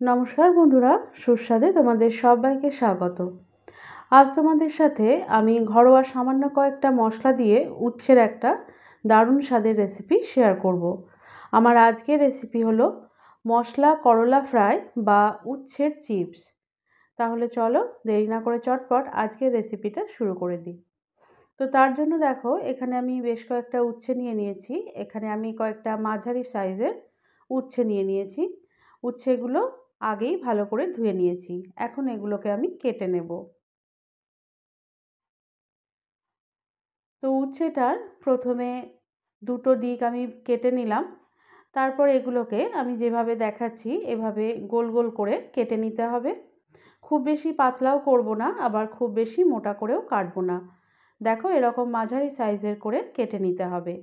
নমস্কার বন্ধুরা, সুস্বাদে তোমাদের সবাইকে স্বাগত। আজ তোমাদের সাথে আমি ঘরোয়া সামান্য কয়েকটা মশলা দিয়ে উচ্ছের একটা দারুণ স্বাদের রেসিপি শেয়ার করব। আমার আজকের রেসিপি হলো মশলা করলা ফ্রাই বা উচ্ছের চিপস। তাহলে চলো দেরি না করে চটপট আজকের রেসিপিটা শুরু করে দিই। তো তার জন্য দেখো, এখানে আমি বেশ কয়েকটা উচ্ছে নিয়ে নিয়েছি। এখানে আমি কয়েকটা মাঝারি সাইজের উচ্ছে নিয়ে নিয়েছি। উচ্ছেগুলো আগেই ভালো করে ধুয়ে নিয়েছি। এখন এগুলোকে আমি কেটে নেব। তো উচ্ছেটার প্রথমে দুটো দিক আমি কেটে নিলাম। তারপর এগুলোকে আমি যেভাবে দেখাচ্ছি এভাবে গোল গোল করে কেটে নিতে হবে। খুব বেশি পাতলাও করব না, আবার খুব বেশি মোটা করেও কাটবো না। দেখো, এরকম মাঝারি সাইজের করে কেটে নিতে হবে।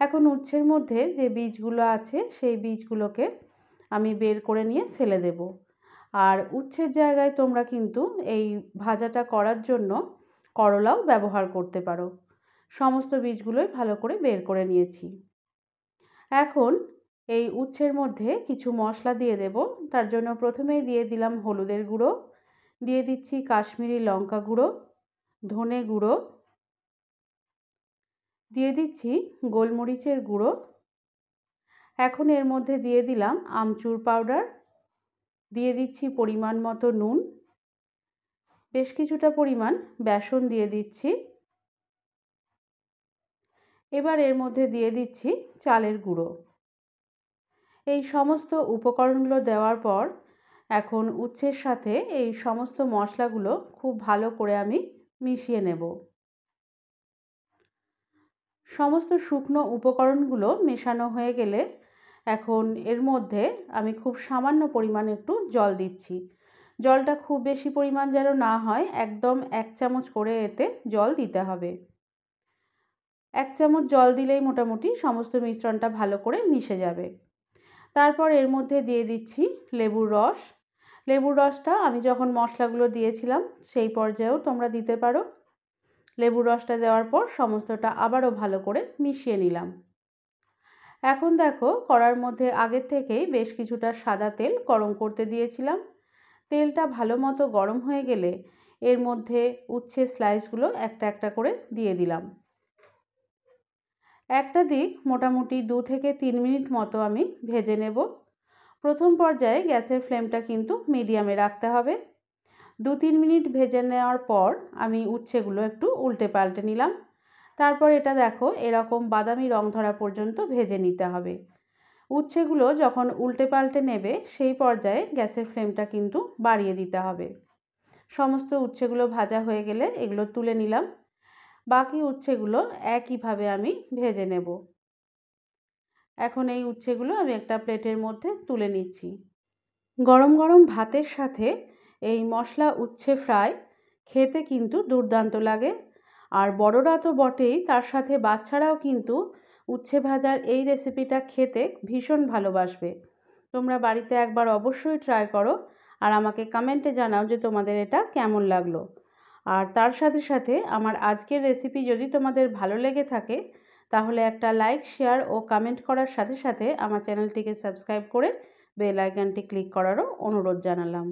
এখন উচ্ছের মধ্যে যে বীজগুলো আছে সেই বীজগুলোকে আমি বের করে নিয়ে ফেলে দেব। আর উচ্ছের জায়গায় তোমরা কিন্তু এই ভাজাটা করার জন্য করলাও ব্যবহার করতে পারো। সমস্ত বীজগুলোই ভালো করে বের করে নিয়েছি। এখন এই উচ্ছের মধ্যে কিছু মশলা দিয়ে দেব। তার জন্য প্রথমেই দিয়ে দিলাম হলুদের গুঁড়ো, দিয়ে দিচ্ছি কাশ্মীরি লঙ্কা গুঁড়ো, ধনে গুঁড়ো, দিয়ে দিচ্ছি গোলমরিচের গুঁড়ো। এখন এর মধ্যে দিয়ে দিলাম আমচুর পাউডার, দিয়ে দিচ্ছি পরিমাণ মতো নুন, বেশ কিছুটা পরিমাণ বেসন দিয়ে দিচ্ছি। এবার এর মধ্যে দিয়ে দিচ্ছি চালের গুঁড়ো। এই সমস্ত উপকরণগুলো দেওয়ার পর এখন উচ্ছের সাথে এই সমস্ত মশলাগুলো খুব ভালো করে আমি মিশিয়ে নেব। সমস্ত শুকনো উপকরণগুলো মেশানো হয়ে গেলে এখন এর মধ্যে আমি খুব সামান্য পরিমাণে একটু জল দিচ্ছি। জলটা খুব বেশি পরিমাণ যেন না হয়, একদম 1 চামচ করে এতে জল দিতে হবে। 1 চামচ জল দিলেই মোটামুটি সমস্ত মিশ্রণটা ভালো করে মিশে যাবে। তারপর এর মধ্যে দিয়ে দিচ্ছি লেবুর রস। লেবুর রসটা আমি যখন মশলাগুলো দিয়েছিলাম সেই পর্যায়েও তোমরা দিতে পারো। লেবুর রসটা দেওয়ার পর সমস্তটা আবারও ভালো করে মিশিয়ে নিলাম। এখন দেখো, কড়ার মধ্যে আগের থেকেই বেশ কিছুটা সাদা তেল গরম করতে দিয়েছিলাম। তেলটা ভালো মতো গরম হয়ে গেলে এর মধ্যে উচ্ছে স্লাইসগুলো একটা একটা করে দিয়ে দিলাম। একটা দিক মোটামুটি 2 থেকে 3 মিনিট মতো আমি ভেজে নেব। প্রথম পর্যায়ে গ্যাসের ফ্লেমটা কিন্তু মিডিয়ামে রাখতে হবে। 2-3 মিনিট ভেজে নেওয়ার পর আমি উচ্ছেগুলো একটু উল্টে পাল্টে নিলাম। তারপর এটা দেখো, এরকম বাদামি রং ধরা পর্যন্ত ভেজে নিতে হবে। উচ্ছেগুলো যখন উল্টে পাল্টে নেবে সেই পর্যায়ে গ্যাসের ফ্লেমটা কিন্তু বাড়িয়ে দিতে হবে। সমস্ত উচ্ছেগুলো ভাজা হয়ে গেলে এগুলো তুলে নিলাম। বাকি উচ্ছেগুলো একইভাবে আমি ভেজে নেব। এখন এই উচ্ছেগুলো আমি একটা প্লেটের মধ্যে তুলে নিচ্ছি। গরম গরম ভাতের সাথে এই মশলা উচ্ছে ফ্রাই খেতে কিন্তু দুর্দান্ত লাগে। আর বড়রা তো বটেই, তার সাথে বাচ্চারাও কিন্তু উচ্ছে ভাজার এই রেসিপিটা খেতে ভীষণ ভালোবাসবে। তোমরা বাড়িতে একবার অবশ্যই ট্রাই করো আর আমাকে কমেন্টে জানাও যে তোমাদের এটা কেমন লাগলো। আর তার সাথে সাথে আমার আজকের রেসিপি যদি তোমাদের ভালো লেগে থাকে তাহলে একটা লাইক, শেয়ার ও কমেন্ট করার সাথে সাথে আমার চ্যানেলটিকে সাবস্ক্রাইব করে বেল আইকনটি ক্লিক করারও অনুরোধ জানালাম।